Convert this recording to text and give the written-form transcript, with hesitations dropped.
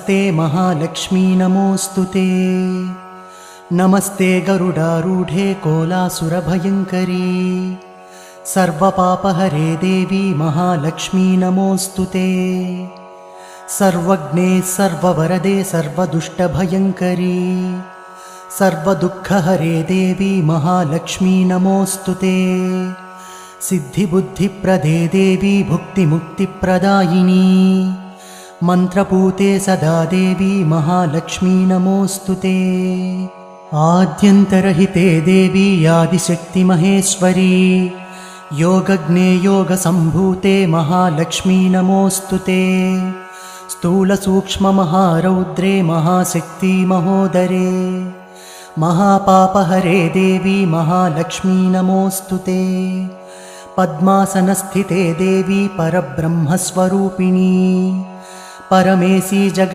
ते महालक्ष्मी नमोऽस्तुते। नमस्ते गरुडारूढे कोलासुरभयङ्करी, सर्वपापहरे देवी महालक्ष्मी नमोऽस्तुते। सर्वज्ञे सर्ववरदे सर्वदुष्टभयङ्करी, सर्वदुःखहरे देवी महालक्ष्मी नमोऽस्तुते। सिद्धिबुद्धिप्रदे देवी भुक्तिमुक्तिप्रदायिनी, मन्त्रपूते सदा देवी महालक्ष्मी नमोऽस्तुते। आद्यन्तरहिते देवी आदिशक्तिमहेश्वरी, योगज्ञे योगसम्भूते महालक्ष्मी नमोऽस्तुते। स्थूलसूक्ष्ममहारौद्रे महाशक्ति महोदरे, महापापहरे देवी महालक्ष्मी नमोऽस्तुते। पद्मासनस्थिते देवी परब्रह्मस्वरूपिणी, परमेशी जगत्